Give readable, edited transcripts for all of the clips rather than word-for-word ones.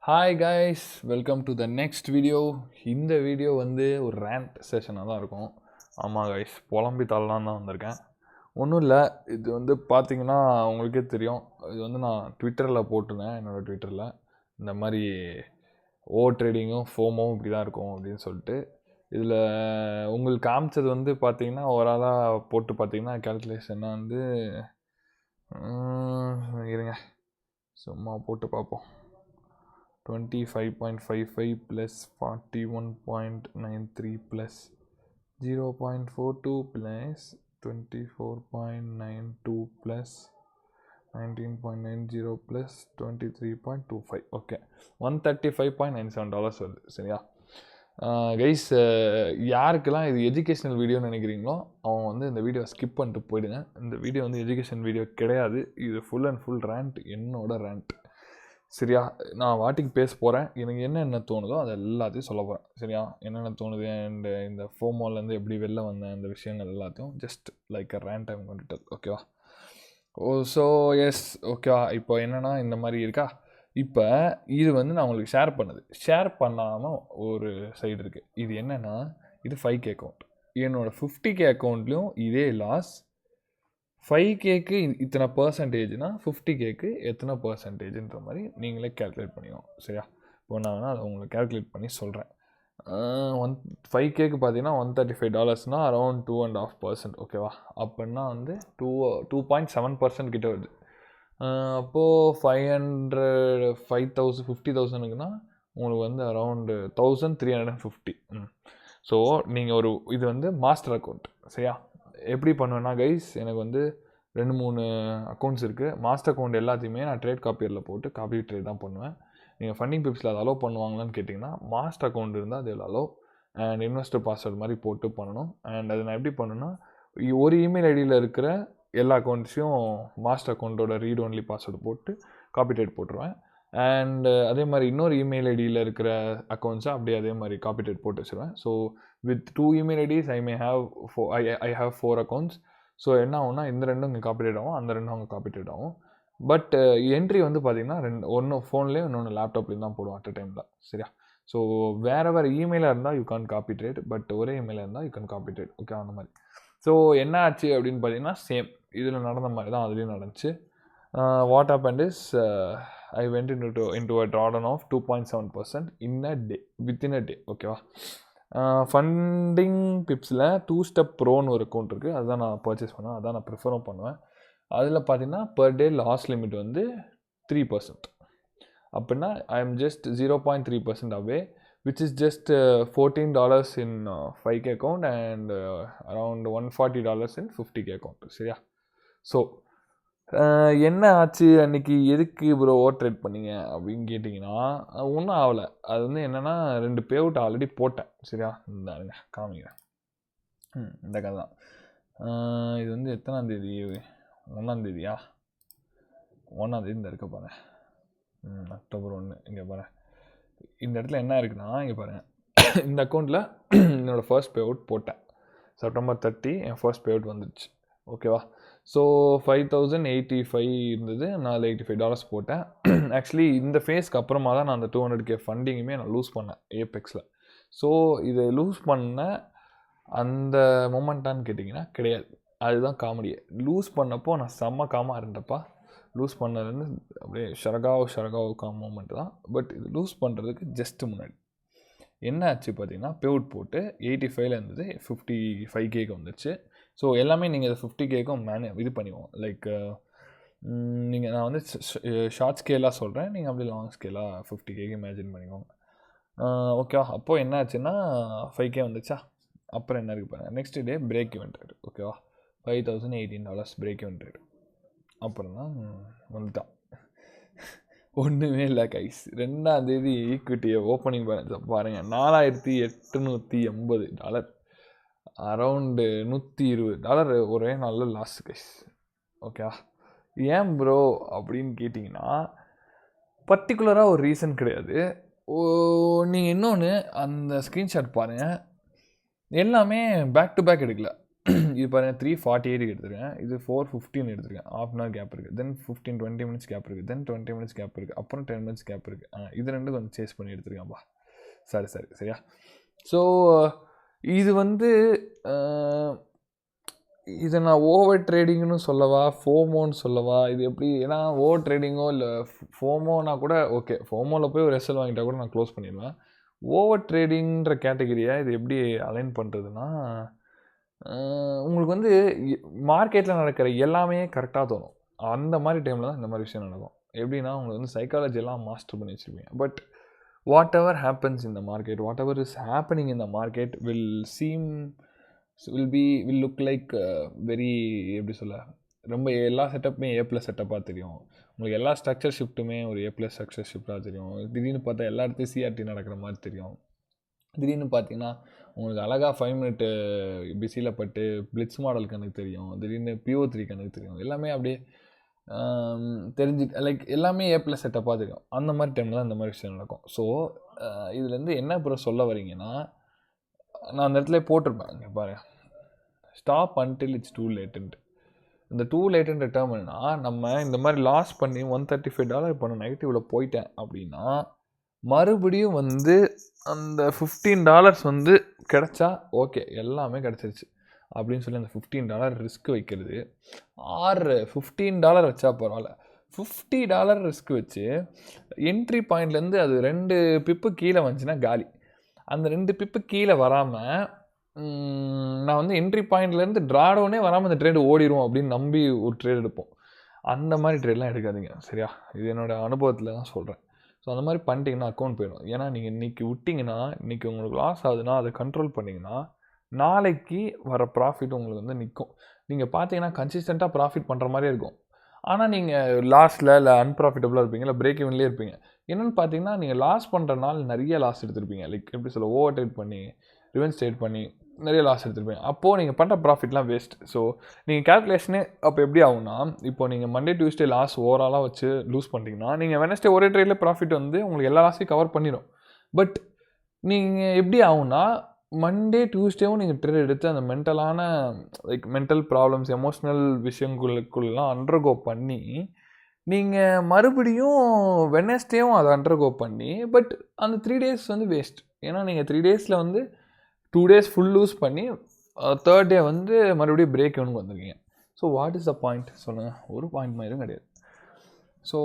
Hi guys, welcome to the next video. இந்த video வந்து ஒரு ரேண்ட் செஷனாக தான் இருக்கும். ஆமாம் கைஸ், புலம்பி தள்ளலாம் தான் வந்திருக்கேன். ஒன்றும் இல்லை, இது வந்து பார்த்தீங்கன்னா உங்களுக்கே தெரியும். இது வந்து நான் ட்விட்டரில் போட்டிருந்தேன், என்னோடய ட்விட்டரில் இந்த மாதிரி ட்ரேடிங்கும் ஃபோமோவும் இப்படி தான் இருக்கும் அப்படின்னு சொல்லிட்டு. இதில் உங்களுக்கு காமிச்சது வந்து பார்த்தீங்கன்னா ஓவராலாக போட்டு பார்த்தீங்கன்னா கேல்குலேஷனாக வந்து இருங்க சும்மா போட்டு பார்ப்போம். 25.55 plus 41.93 plus 0.42 plus 24.92 plus 19.90 plus 23.25. Okay, $135.97 வருது. சரியா கைஸ், யாருக்கெல்லாம் இது எஜுகேஷனல் வீடியோன்னு நினைக்கிறீங்களோ அவங்க வந்து இந்த வீடியோ ஸ்கிப் பண்ணிட்டு போயிடுங்க. இந்த வீடியோ வந்து எஜுகேஷன் வீடியோ கிடையாது. இது ஃபுல் அண்ட் ஃபுல் ரேண்ட், என்னோட ரேண்ட். சரியா, நான் வாட்டிக்கு பேச போகிறேன். எனக்கு என்னென்ன தோணுதோ அதை எல்லாத்தையும் சொல்ல போகிறேன். சரியா, என்னென்ன தோணுது அண்ட் இந்த ஃபோமோலேருந்து எப்படி வெளில வந்தேன், இந்த விஷயங்கள் எல்லாத்தையும் just like a rant time கொண்டுட்டு. ஓகேவா? ஸோ எஸ், ஓகேவா? இப்போ என்னென்னா இந்த மாதிரி இருக்கா. இப்போ இது வந்து நான் உங்களுக்கு ஷேர் பண்ணாமல் ஒரு சைடு இருக்குது. இது என்னென்னா, இது 5K அக்கௌண்ட். என்னோடய 50K அக்கௌண்ட்லேயும் இதே லாஸ். 5Kக்கு இத்தனை பர்சன்டேஜ்னா 50Kக்கு எத்தனை பர்சன்டேஜ்ன்ற மாதிரி நீங்களே கேல்குலேட் பண்ணிக்கணும். சரியா, இப்போ நான் வேணால் அதை உங்களுக்கு கேல்குலேட் பண்ணி சொல்கிறேன். 5Kக்கு பார்த்தீங்கன்னா $135 அரௌண்ட் 2.5%. ஓகேவா? அப்படின்னா வந்து 2.7% கிட்ட வருது. அப்போது 50,000க்குன்னா உங்களுக்கு வந்து அரௌண்டு 1350. ஸோ நீங்கள் இது வந்து மாஸ்டர் அக்கௌண்ட். சரியா, எப்படி பண்ணுவேன்னா கைஸ், எனக்கு வந்து 2-3 அக்கௌண்ட்ஸ் இருக்குது. மாஸ்டர் அக்கௌண்ட் எல்லாத்தையுமே நான் ட்ரேட் காப்பியரில் போட்டு காப்பி ட்ரேட் தான் பண்ணுவேன். நீங்கள் ஃபண்டிங் பிப்ஸில் அதை அலோவ் பண்ணுவாங்களான்னு கேட்டிங்கன்னா, மாஸ்டர் அக்கௌண்ட் இருந்தால் அதில் அலோவ் அண்ட் இன்வெஸ்டர் பாஸ்வேர்டு மாதிரி போட்டு பண்ணணும். அண்ட் அது நான் எப்படி பண்ணுன்னா, ஒரு இமெயில் ஐடியில் இருக்கிற எல்லா அக்கௌண்ட்ஸையும் மாஸ்டர் அக்கௌண்ட்டோட ரீட் ஒன்லி பாஸ்வேர்டு போட்டு காப்பி ட்ரேட் போட்டுருவேன். அண்ட் அதே மாதிரி இன்னொரு இமெயில் ஐடியில் இருக்கிற அக்கௌண்ட்ஸை அப்படியே அதே மாதிரி காப்பி ட்ரேட் போட்டு வச்சுருவேன். So with 2 email IDs I have 4 accounts. So என்ன ஆகும்னா, இந்த ரெண்டும் இங்கே காப்பி ட்ரேட் ஆகும், அந்த ரெண்டும் அங்கே காப்பி ட்ரேட் ஆகும். பட் என்ட்ரி வந்து பார்த்தீங்கன்னா ஒன்று ஃபோன்லேயும் இன்னொன்று லேப்டாப்லேயும் தான் போடுவோம் அட் அ டைமில். சரியா, ஸோ வேறு இமெயிலாக இருந்தால் you can copy trade, but ஒரே இமெயிலாக இருந்தால் you can copy trade. Okay, அந்த மாதிரி. ஸோ என்ன ஆச்சு அப்படின்னு பார்த்தீங்கன்னா, சேம் இதில் நடந்த மாதிரி தான் அதுலேயும் நடந்துச்சு. What happened is, I went into a drawdown of 2.7% within a day. ஓகேவா? ஃபண்டிங் பிப்ஸில் 2-step ப்ரோன்னு ஒரு அக்கௌண்ட் இருக்குது. அதுதான் நான் பர்ச்சேஸ் பண்ணுவேன், அதான் நான் ப்ரிஃபரும் பண்ணுவேன். அதில் பார்த்தீங்கன்னா பர் டே லாஸ் லிமிட் வந்து 3%. அப்படின்னா I am just 0.3% away, which is just $14 in 5K account and around $140 in 50K account. சரியா, ஸோ என்ன ஆச்சு அன்றைக்கி, எதுக்கு ப்ரோ ட்ரேட் பண்ணிங்க அப்படின்னு கேட்டிங்கன்னா, ஒன்றும் ஆகலை. அது வந்து என்னென்னா, 2 பே அவுட் ஆல்ரெடி போட்டேன். சரியா, இந்தாருங்க காமிக்கிறேன். இந்த கதை தான். இது வந்து எத்தனாந்தேதி, 1ஆந்தேதியா, 1ஆந்தேதி இந்த இருக்க பாருங்கள். அக்டோபர் 1. இங்கே பாருங்கள், இந்த இடத்துல என்ன இருக்குன்னா, இங்கே பாருங்கள், இந்த அக்கௌண்ட்டில் என்னோடய ஃபர்ஸ்ட் பே அவுட் போட்டேன். செப்டம்பர் 30 என் ஃபர்ஸ்ட் பே அவுட் வந்துடுச்சு. ஓகேவா? ஸோ 5,085 இருந்தது, நான் $85 போட்டேன். ஆக்சுவலி இந்த ஃபேஸ்க்கு அப்புறமா தான் நான் அந்த 200K ஃபண்டிங்குமே நான் லூஸ் பண்ணேன் ஏபெக்ஸில். ஸோ இதை லூஸ் பண்ண அந்த மொமெண்ட்டான்னு கேட்டிங்கன்னா கிடையாது. அதுதான் காமெடியே. லூஸ் பண்ணப்போ நான் செம்ம காமாக இருந்தப்பா. லூஸ் பண்ணதுன்னு அப்படியே ஷரகாவ் காம் மூமெண்ட் தான். பட் இது லூஸ் பண்ணுறதுக்கு ஜஸ்ட்டு முன்னாடி என்ன ஆச்சு பார்த்தீங்கன்னா, பேவுட் போட்டு 85 இருந்தது, 55Kக்கு வந்துச்சு. ஸோ எல்லாமே நீங்கள் இதை 50Kக்கும் இது பண்ணிவோம். லைக் நீங்கள், நான் வந்து ஷார்ட் ஸ்கேலாக சொல்கிறேன், நீங்கள் அப்படி லாங் ஸ்கேலாக 50Kக்கு இமேஜின் பண்ணிக்கோங்க. ஓகேவா? அப்போது என்ன ஆச்சுன்னா 5K வந்துச்சா. அப்புறம் என்ன இருக்குது பாருங்கள், next day break event rate. ஓகேவா? $5,018 பிரேக் இவெண்ட் ரேட். அப்புறம் தான் வந்துட்டான். ஒன்றுமே இல்லை கைஸ். 2ஆந்தேதி ஈக்விட்டியை ஓப்பனிங் பேலன்ஸை பாருங்கள், $4,880, அரவுண்டு $120 ஒரே நாளில் லாஸ் கைஸ். ஓகேவா? ஏன் ப்ரோ அப்படின்னு கேட்டிங்கன்னா, பர்டிகுலராக ஒரு ரீசன் கிடையாது. நீங்கள் இன்னொன்று அந்த ஸ்க்ரீன்ஷாட் பாருங்கள், எல்லாமே பேக் டு பேக் எடுக்கல. இது பாருங்கள் 3:48 எடுத்துருக்கேன், இது 4:15 எடுத்துருக்கேன், ½ hour கேப் இருக்குது, தென் 15-20 minutes கேப் இருக்குது, தென் 20 minutes கேப் இருக்குது, அப்புறம் 10 minutes கேப் இருக்குது. இது ரெண்டும் கொஞ்சம் சேஸ் பண்ணி எடுத்துருக்கேன்ப்பா. சரியா. ஸோ இது வந்து இதை நான் ஓவர் ட்ரேடிங்னு சொல்லவா ஃபோமோன்னு சொல்லவா, இது எப்படி? ஏன்னா ஓவர் ட்ரேடிங்கோ இல்லை ஃபோமோனா கூட ஓகே, ஃபோமோவில் போய் ஒரு எஸ்எல் வாங்கிட்டா கூட நான் க்ளோஸ் பண்ணிடுவேன். ஓவர் ட்ரேடிங்கிற கேட்டகரியை இது எப்படி அலைன் பண்ணுறதுன்னா, உங்களுக்கு வந்து மார்க்கெட்டில் நடக்கிற எல்லாமே கரெக்டாக தோணும். அந்த மாதிரி டைமில் தான் இந்த மாதிரி விஷயம் நடக்கும். எப்படின்னா உங்களுக்கு வந்து சைக்காலஜி எல்லாம் மாஸ்டர் பண்ணி வச்சுருப்பீங்க. But what ever happens in the market, what ever is happening in the market will look like very, எப்படி சொல்ல, ரொம்ப எல்லா செட்டப்புமே A+ செட்டப்பாக தெரியும். உங்களுக்கு எல்லா ஸ்ட்ரக்சர் ஷிஃப்ட்டுமே ஒரு A+ ஸ்ட்ரக்சர் ஷிஃப்டாக தெரியும். திடீர்னு பார்த்தா எல்லா இடத்தையும் CRT நடக்கிற மாதிரி தெரியும். திடீர்னு பார்த்தீங்கன்னா உங்களுக்கு அழகாக 5 minute பிஸியில் பட்டு பிளிட்ஸ் மாடல் கணக்கு தெரியும், திடீர்னு PO3 கணக்கு தெரியும், எல்லாமே அப்படியே தெரிஞ்சு லைக் எல்லாமே A+ செட்டப்பாக தெரியும். அந்த மாதிரி டைமில் தான் இந்த மாதிரி விஷயம் நடக்கும். ஸோ இதுலேருந்து என்ன அப்புறம் சொல்ல வரீங்கன்னா, நான் அந்த இடத்துல போட்டிருப்பேன், இங்கே பாருங்க, ஸ்டாப் அன்டில் இட்ஸ் டூ லேட்டுன்ட்டு. இந்த டூ லேட்டுன்ற டேர்ம் என்னன்னா, நம்ம இந்த மாதிரி லாஸ் பண்ணி $135 இப்போ நான் நெகட்டிவில் போயிட்டேன் அப்படின்னா, மறுபடியும் வந்து அந்த $15 வந்து கிடச்சா ஓகே, எல்லாமே கிடச்சிருச்சு அப்படின்னு சொல்லி அந்த $15 ரிஸ்க் வைக்கிறது, ஆர் $15 வச்சா பரவாயில்ல, $50 ரிஸ்க் வச்சு என்ட்ரி பாயிண்ட்லேருந்து அது 2 பிப்பு கீழே வந்துச்சுன்னா காலி. அந்த 2 பிப்பு கீழே வராமல் நான் வந்து என்ட்ரி பாயிண்ட்லேருந்து ட்ராடவுனே வராமல் அந்த ட்ரேடு ஓடிடும் அப்படின்னு நம்பி ஒரு ட்ரேட் எடுப்போம். அந்த மாதிரி ட்ரேட்லாம் எடுக்காதீங்க, சரியா? இது என்னோடய அனுபவத்தில் தான் சொல்கிறேன். ஸோ அந்த மாதிரி பண்ணிட்டீங்கன்னா அக்கௌண்ட் போயிடும். ஏன்னா நீங்கள் இன்றைக்கி விட்டிங்கன்னா, இன்றைக்கி உங்களுக்கு லாஸ் ஆகுதுன்னா அதை கண்ட்ரோல் பண்ணிங்கன்னா நாளைக்கு வர ப்ராஃபிட் உங்களுக்கு வந்து நிற்கும். நீங்கள் பார்த்தீங்கன்னா கன்சிஸ்டண்ட்டாக ப்ராஃபிட் பண்ணுற மாதிரியே இருக்கும். ஆனால் நீங்கள் லாஸில் இல்லை அன்ப்ராஃபிட்டபுளாக இருப்பீங்க, இல்லை பிரேக் ஈவன்லேயே இருப்பீங்க. என்னென்னு பார்த்தீங்கன்னா, நீங்கள் லாஸ் பண்ணுற நாள் நிறைய லாஸ் எடுத்துருப்பீங்க. லைக் எப்படி சொல்ல, ஓவர் ட்ரேட் பண்ணி ரிவென்ஸ் ட்ரேட் பண்ணி நிறைய லாஸ் எடுத்துருப்பீங்க. அப்போது நீங்கள் பண்ணுற ப்ராஃபிட்லாம் வேஸ்ட். ஸோ நீங்கள் கேல்குலேஷனே அப்போ எப்படி ஆகும்னா, இப்போ நீங்கள் மண்டே டியூஸ்டே லாஸ் ஓவராலாக வச்சு லூஸ் பண்ணிட்டீங்கன்னா, நீங்கள் வெனஸ்டே ஒரே ட்ரேடில் ப்ராஃபிட் வந்து உங்களுக்கு எல்லா லாஸையும் கவர் பண்ணிடும். பட் நீங்கள் எப்படி ஆகும்னா, மண்டே டியூஸ்டேவும் நீங்கள் ட்ரேட் எடுத்து அந்த மென்டலான லைக் மென்டல் ப்ராப்ளம்ஸ், எமோஷ்னல் விஷயங்களுக்குள்ளெலாம் அண்டர்கோ பண்ணி, நீங்கள் மறுபடியும் வெனஸ்டேவும் அதை அண்டர்கோ பண்ணி, பட் அந்த 3 days வந்து வேஸ்ட். ஏன்னா நீங்கள் 3 daysல வந்து 2 days ஃபுல் லூஸ் பண்ணி 3rd day வந்து மறுபடியும் பிரேக் ஈவனுக்கு வந்துருக்கீங்க. So what is the point சொல்லுங்கள்? ஒரு பாயிண்ட் மாதிரியும் கிடையாது. ஸோ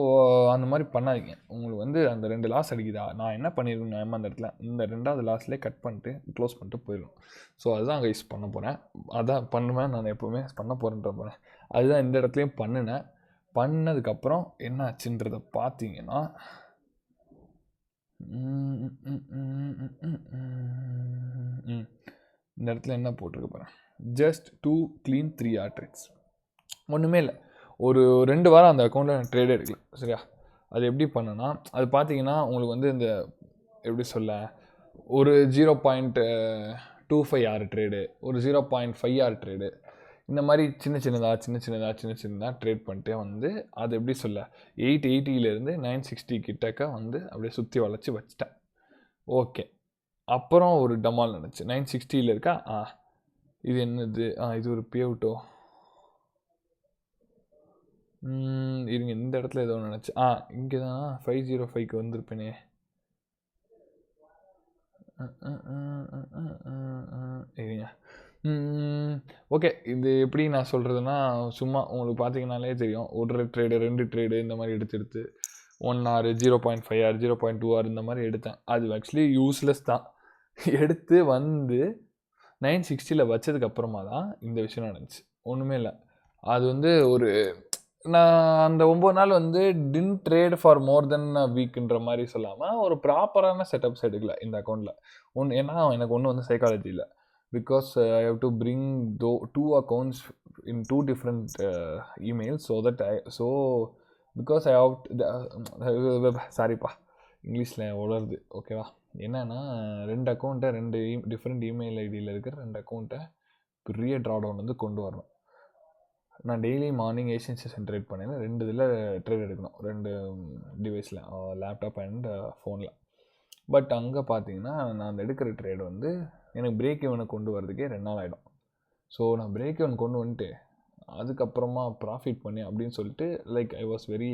அந்த மாதிரி பண்ணாதீங்க. உங்களுக்கு வந்து அந்த 2 லாஸ் அடிக்குதா, நான் என்ன பண்ணியிருக்கேன் நியாயமாக அந்த இடத்துல, இந்த 2வது லாஸ்லேயே கட் பண்ணிட்டு க்ளோஸ் பண்ணிட்டு போயிடும். ஸோ அதுதான் கைஸ் பண்ண போகிறேன். அதான் பண்ணுவேன், நான் எப்போவுமே பண்ண போகிறேன். அதுதான் இந்த இடத்துலையும் பண்ணினேன். பண்ணதுக்கப்புறம் என்ன ஆச்சுன்றதை பார்த்தீங்கன்னா, இந்த இடத்துல என்ன போட்டிருக்கு பாருங்க, ஜஸ்ட் 2 clean 3 hour trades. ஒன்றுமே இல்லை, ஒரு 2 வாரம் அந்த அக்கௌண்ட்டில் நான் ட்ரேடே எடுக்கல, சரியா? அது எப்படி பண்ணேன்னா, அது பார்த்தீங்கன்னா உங்களுக்கு வந்து இந்த எப்படி சொல்ல, ஒரு 0.25 hour ட்ரேடு, ஒரு 0.5 hour ட்ரேடு, இந்த மாதிரி சின்ன சின்னதாக ட்ரேட் பண்ணிட்டே வந்து அது எப்படி சொல்ல 880 960 கிட்டக்க வந்து அப்படியே சுற்றி வளைச்சி வச்சிட்டேன். ஓகே, அப்புறம் ஒரு டமால் நினச்சி 960 இருக்கா, இது என்னது, இது ஒரு பேவுட்டோ, இருங்க இந்த இடத்துல ஏதோ நினச்சி, இங்கே தான் 505க்கு வந்திருப்பேனே. இருங்க, ஓகே, இது எப்படி நான் சொல்கிறதுனா, சும்மா உங்களுக்கு பார்த்தீங்கன்னாலே தெரியும், ஒரு ட்ரேடு 2 ட்ரேடு இந்த மாதிரி எடுத்து 1 hour 0.5 hour 0.2 hour இந்த மாதிரி எடுத்தேன். அது ஆக்சுவலி யூஸ்லெஸ் தான். எடுத்து வந்து 960 வச்சதுக்கப்புறமா தான் இந்த விஷயம் நடந்துச்சு. ஒன்றுமே இல்லை, அது வந்து ஒரு நான் அந்த 9 நாள் வந்து டின் ட்ரேட் ஃபார் மோர் தென் அ வீக்குன்ற மாதிரி சொல்லாமல் ஒரு ப்ராப்பரான செட்டப்ஸ் எடுக்கல இந்த அக்கௌண்ட்டில். ஏன்னா எனக்கு ஒன்றும் வந்து சைக்காலஜி இல்லை. Because I have to bring 2 accounts in 2 different emails so that because I have சாரிப்பா இங்கிலீஷில் உளருது, ஓகேவா? என்னென்னா 2 அக்கௌண்ட்டை 2 டிஃப்ரெண்ட் இமெயில் ஐடியில் இருக்கிற 2 அக்கௌண்ட்டை பெரிய ட்ராடவுன் வந்து கொண்டு வரணும். நான் daily morning Asian session trade பண்ணேன். 2 இதில் ட்ரேட் எடுக்கணும், 2 டிவைஸில், லேப்டாப் அண்ட் ஃபோனில். பட் அங்கே பார்த்தீங்கன்னா நான் அந்த எடுக்கிற ட்ரேட் வந்து எனக்கு பிரேக் ஈவனை கொண்டு வரதுக்கே 2 நாள் ஆகிடும். ஸோ நான் பிரேக் ஈவன் கொண்டு வந்துட்டு அதுக்கப்புறமா ப்ராஃபிட் பண்ணி அப்படின்னு சொல்லிட்டு லைக் ஐ வாஸ் வெரி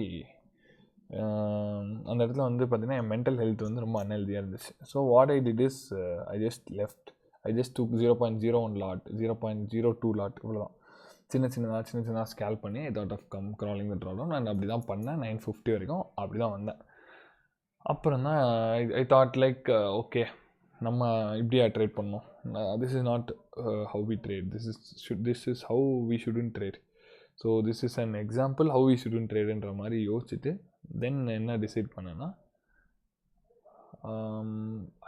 அந்த இடத்துல வந்து பார்த்திங்கன்னா என் மென்டல் ஹெல்த் வந்து ரொம்ப அன்ஹெல்தியாக இருந்துச்சு. So what I did is I just left. I just took 0.01 lot 0.02 lot இவ்வளோதான். சின்ன சின்னதாக ஸ்கேல் பண்ணி thought of crawling the drawdown. நான் அப்படி தான் பண்ணேன் 950 வரைக்கும் அப்படி தான் வந்தேன். அப்புறம் தான் ஐ தாட் லைக் ஓகே நம்ம இப்படியா ட்ரேட் பண்ணோம். This is not how we trade. This is how we shouldn't trade. So this is an example how we shouldn't ட்ரேடுன்ற மாதிரி யோசிச்சுட்டு தென் என்ன டிசைட் பண்ணேன்னா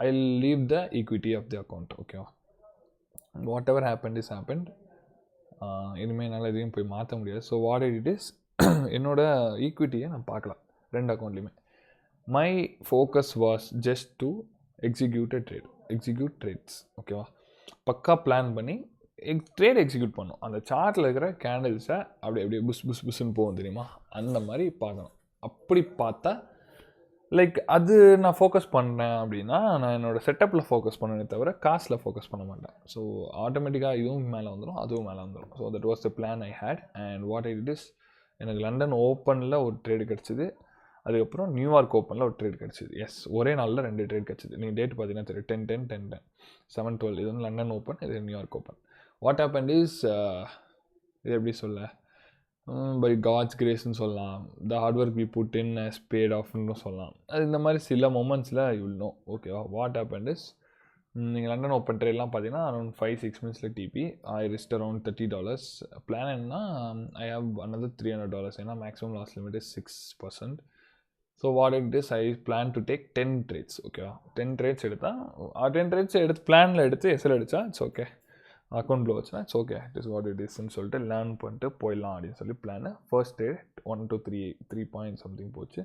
I leave the equity of the account. ஓகேவா, whatever happen is happen. இனிமேல் என்னால் எதையும் போய் மாற்ற முடியாது. ஸோ வாட் இட் இஸ் என்னோடய ஈக்விட்டியை நான் பார்க்கலாம் 2 அக்கௌண்ட்லேயுமே. My focus was just to execute trades. ஓகேவா, பக்கா பிளான் பண்ணி ட்ரேட் எக்ஸிக்யூட் பண்ணணும். அந்த சார்ட்டில் இருக்கிற கேண்டில்ஸை அப்படியே புஸ்ன்னு போகும் தெரியுமா, அந்த மாதிரி பார்க்கணும். அப்படி பார்த்தா லைக் அது நான் ஃபோக்கஸ் பண்ணேன் அப்படின்னா நான் என்னோடய செட்டப்பில் ஃபோக்கஸ் பண்ணனே தவிர காசில் ஃபோக்கஸ் பண்ண மாட்டேன். ஸோ ஆட்டோமேட்டிக்காக இதுவும் மேலே வந்துடும் அதுவும் மேலே வந்துடும். So that was the plan I had. And what it is, எனக்கு லண்டன் ஓப்பனில் ஒரு ட்ரேடு கிடச்சிது, அதுக்கப்புறம் நியூயார்க் ஓப்பனில் ஒரு ட்ரேட் கிடச்சிது. எஸ், ஒரே நாளில் 2 ட்ரேட் கிடச்சிது. நீங்கள் டேட் பார்த்தீங்கன்னா தெரியும், 10-10 7-12. இது வந்து லண்டன் ஓப்பன், இது New York open. What happen is, இது எப்படி சொல்ல, பை காட்ஸ் கிரேஸ்ன்னு சொல்லலாம், the hard work we put in as bad ஆஃப்னு சொல்லலாம். அது இந்த மாதிரி சில மொமெண்ட்ஸில் யூ வில் நோ. ஓகேவா, வாட் ஹேப்பன் இஸ், நீங்கள் லண்டன் ஓப்பன் ட்ரேட்லாம் பார்த்தீங்கன்னா அரௌண்ட் 5-6 மினிட்ஸில் TP. I risked around $30. Plan என்ன, ஐ ஹவ் another $300. ஏன்னா maximum loss limit is 6%. So what it is, I plan to take 10 trades. ஓகேவா, 10 ட்ரேட்ஸ் எடுத்தால் 10 trades எடுத்து பிளானில் எடுத்து எஸ்எல் அடித்தா இட்ஸ் ஓகே, அக்கௌண்ட்டில் வச்சுனா it's okay, it is what it இஸ்ன்னு சொல்லிட்டு லேர்ன் பண்ணிட்டு போயிடலாம் அப்படின்னு சொல்லி plan. First day 1 to 3 point something போச்சு.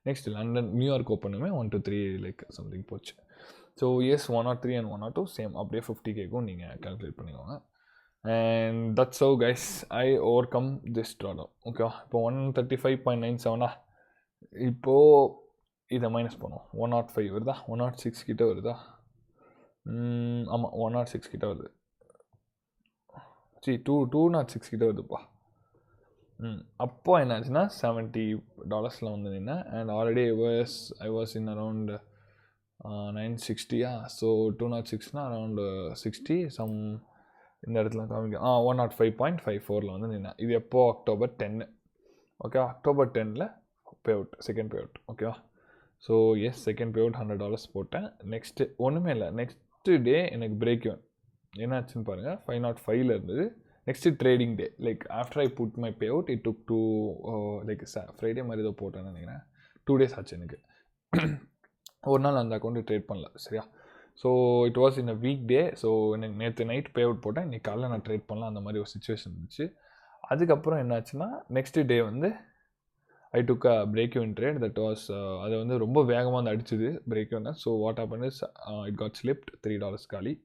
நெக்ஸ்ட் லண்டன் நியூயார்க் ஓப்பனுமே 1 to 3 லைக் சம்திங் போச்சு. ஸோ எஸ் 103 and 102 சேம், அப்படியே 50Kக்கும் நீங்கள் கால்குலேட் பண்ணிக்கோங்க. And that's how guys I overcome this drawdown. ஓகேவா, இப்போ 135.97 இப்போது இதை மைனஸ் பண்ணுவோம். 105 வருதா, 106 கிட்ட வருதா, ஆமாம் 106 கிட்ட வருது. 206 கிட்ட வருதுப்பா. அப்போ என்னாச்சுன்னா $70 வந்து நின்னேன். And already I was in around 960. So 206னா அரவுண்ட் 60 சம் இந்த இடத்துல காமிக்க 105.54 வந்து நின்னேன். இது எப்போ, October 10. Okay, October 10 pay out, second pay out. ஓகேவா, so yes second pay out $100 போட்டேன். நெக்ஸ்ட்டு ஒன்றுமே இல்லை, நெக்ஸ்ட்டு டே எனக்கு பிரேக் ஈவன் என்னாச்சுன்னு பாருங்கள், 505 இருந்தது. Next trading day, like after I put my pay out it took to like Friday மாதிரி ஏதோ போட்டேன்னு நினைக்கிறேன். 2 days ஆச்சு எனக்கு. ஒரு நாள் அந்த அக்கௌண்ட்டு ட்ரேட் பண்ணல, சரியா. So it was in a week day. So எனக்கு நேற்று நைட் பே அவுட் போட்டேன், இன்றைக்கி காலையில் நான் ட்ரேட் பண்ணலாம், அந்த மாதிரி ஒரு சுச்சுவேஷன் இருந்துச்சு. அதுக்கப்புறம் என்னாச்சுன்னா நெக்ஸ்ட் டே வந்து I took a break even trade. That was அது வந்து ரொம்ப வேகமாக வந்து அடிச்சுது break even. So what happen is it got slipped $3 காலி.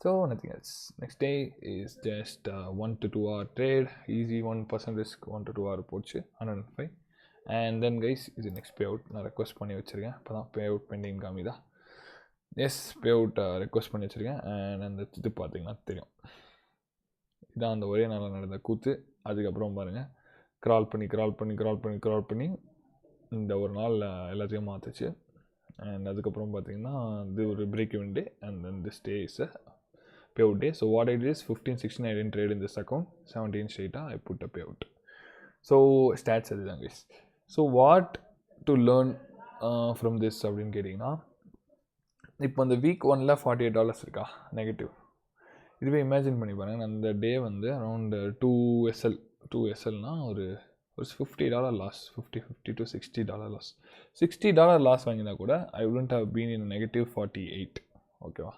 So nothing else. Next day is just 1 to 2 hour trade, easy 1% risk, 1 to 2 hour போச்சு 105. And then guys இது next payout நான் ரெக்வஸ்ட் பண்ணி வச்சுருக்கேன். இப்போ தான் payout pending காமிதா. Yes, payout request பண்ணி வச்சுருக்கேன். அண்ட் அந்த இது பார்த்தீங்கன்னா தெரியும், இதான் அந்த ஒரே நாளில் நடந்த கூத்து. அதுக்கப்புறம் பாருங்கள், க்ரால் பண்ணி இந்த ஒரு நாள் எல்லாத்தையும் மாற்றுச்சு. அண்ட் அதுக்கப்புறம் பார்த்தீங்கன்னா இது ஒரு break even day. And then this day is a payout day. So what I did is 15-16 I didn't trade in this account, 17 straight I put a payout. So stats அதுதான் guys. So what to learn from this அப்படின்னு கேட்டிங்கன்னா, இப்போ அந்த week 1ல் $48 இருக்கா negative. இதுவே imagine பண்ணி பாருங்கள், அந்த டே வந்து அரௌண்ட் 2SLனா ஒரு $50 லாஸ், $50 to $60 லாஸ். $60 லாஸ் வாங்கினா கூட ஐ wouldn't have been in negative 48. ஓகேவா.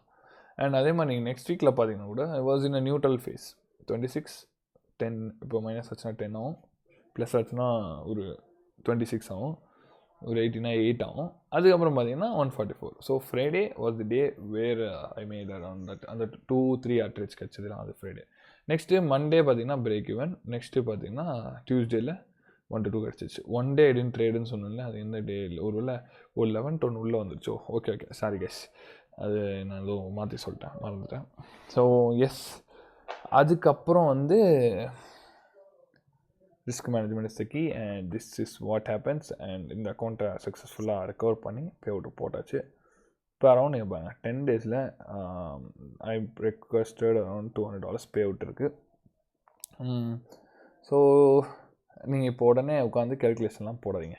அண்ட் அதே மாதிரி நீங்கள் நெக்ஸ்ட் வீக்கில் பார்த்தீங்கன்னா கூட ஐ was in a neutral face. 26-10 இப்போ மைனஸ் ஆச்சுன்னா 10 ஆகும், ப்ளஸ் ஆச்சுன்னா ஒரு 26 ஆகும், ஒரு 80னா 8 ஆகும். அதுக்கப்புறம் பார்த்தீங்கன்னா 144. So Friday was the day where I made around that, அந்த 2-3 ட்ரேட்ஸ் கிடச்சிதுலாம் அது ஃப்ரைடே. நெக்ஸ்ட்டு மண்டே பார்த்தீங்கன்னா பிரேக் ஈவன். நெக்ஸ்ட்டு பார்த்தீங்கன்னா டியூஸ்டேயில் 1 to 2 கிடச்சிச்சு. 1 day ஐ ட்ரேடுன்னு சொன்னேன்ல, அது எந்த டே இல்லை, ஒரு வேளை ஒரு 11-10 உள்ளே வந்துருச்சோ. ஓகே சாரி கைஸ், அது நான் ஏதோ மாற்றி சொல்லிட்டேன், மறந்துட்டேன். ஸோ எஸ், அதுக்கப்புறம் வந்து risk management is the key and this is what happens. And இந்த அக்கௌண்ட்டை சக்ஸஸ்ஃபுல்லாக ரெக்கவர் பண்ணி பே அவுட் போட்டாச்சு. இப்போ அரௌண்ட் இப்போ 10 டேஸில் ஐ ரெக்வஸ்டட் அரௌண்ட் $200 பே அவுட் இருக்குது. ஸோ நீங்கள் இப்போ உடனே உட்காந்து கேல்குலேஷன்லாம் போடாதீங்க.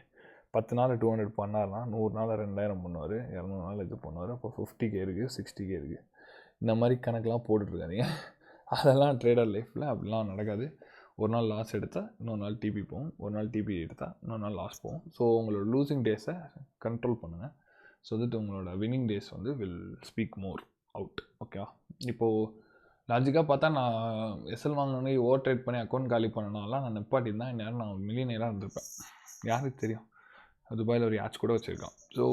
10 நாள் 200 பண்ணார்னா 100 நாள் 2000 பண்ணுவார், 200 நாள் இது பண்ணுவார், அப்போ 50K இருக்குது, 60K இருக்குது. இந்த மாதிரி கணக்கெலாம் போட்டுட்ருக்காதீங்க. அதெல்லாம் ட்ரேடர் லைஃப்பில் அப்படிலாம் நடக்காது. ஒரு நாள் லாஸ் எடுத்தால் இன்னொரு நாள் டிபி போகும், ஒரு நாள் டிபி எடுத்தால் இன்னொரு நாள் லாஸ் போகும். ஸோ உங்களோட லூசிங் டேஸை கண்ட்ரோல் பண்ணுங்கள். ஸோ தட் உங்களோட வின்னிங் டேஸ் வந்து வில் ஸ்பீக் மோர் அவுட். ஓகேவா? இப்போது லாஜிக்காக பார்த்தா நான் எஸ்எல் வாங்கினோடனே ஓவர் ட்ரேட் பண்ணி அக்கௌண்ட் காலி பண்ணனாலாம் நான் நிப்பாட்டியிருந்தேன், இந்நேரம் நான் மில்லியனராக இருந்திருப்பேன். யாருக்கு தெரியும், துபாயில் ஒரு யாட்ச் கூட வச்சுருக்கான். ஸோ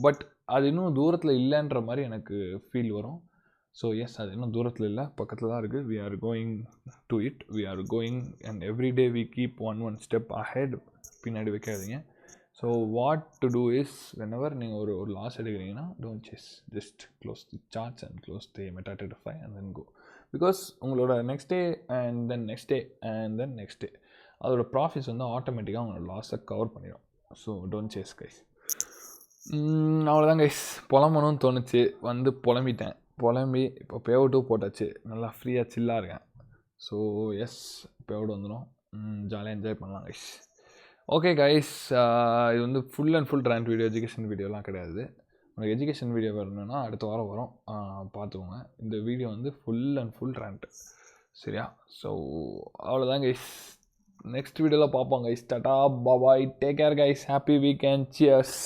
பட் அது இன்னும் தூரத்தில் இல்லைன்ற மாதிரி எனக்கு ஃபீல் வரும். ஸோ எஸ், அது இன்னும் தூரத்தில் இல்லை, பக்கத்தில் தான் இருக்குது. We are going to it, we are going and every day we keep one step ahead. பின்னாடி வைக்காதீங்க. So what to do is, whenever நீங்கள் ஒரு லாஸ் எடுக்கிறீங்கன்னா don't chase, just close the charts and close the MetaTrader 5 and then go. Because உங்களோட next day and then next day and then next day அதோட profits வந்து ஆட்டோமேட்டிக்காக உங்களோட லாஸை cover பண்ணிடும். So don't chase guys. அவ்வளோதான் guys, புலம்பணும்னு தோணுச்சு, வந்து புலம்பிட்டேன். புலம்பி இப்போ பே அவுட்டும் போட்டாச்சு, நல்லா ஃப்ரீயாக சில்லாக இருக்கேன். ஸோ எஸ், பே அவுட் வந்துடும், ஜாலியாக என்ஜாய் பண்ணலாம் கைஸ். ஓகே கைஸ், இது வந்து full and full rant video, education வீடியோலாம் கிடையாது. உங்களுக்கு எஜுகேஷன் வீடியோ வரணுன்னா அடுத்த வாரம் வரும், பார்த்துக்கோங்க. இந்த வீடியோ வந்து ஃபுல் அண்ட் ஃபுல் ரேண்ட், சரியா? ஸோ அவ்வளோதான் கைஸ், நெக்ஸ்ட் வீடியோவில் பார்ப்போம் guys. Tata bye bye, take care guys, happy weekend, cheers.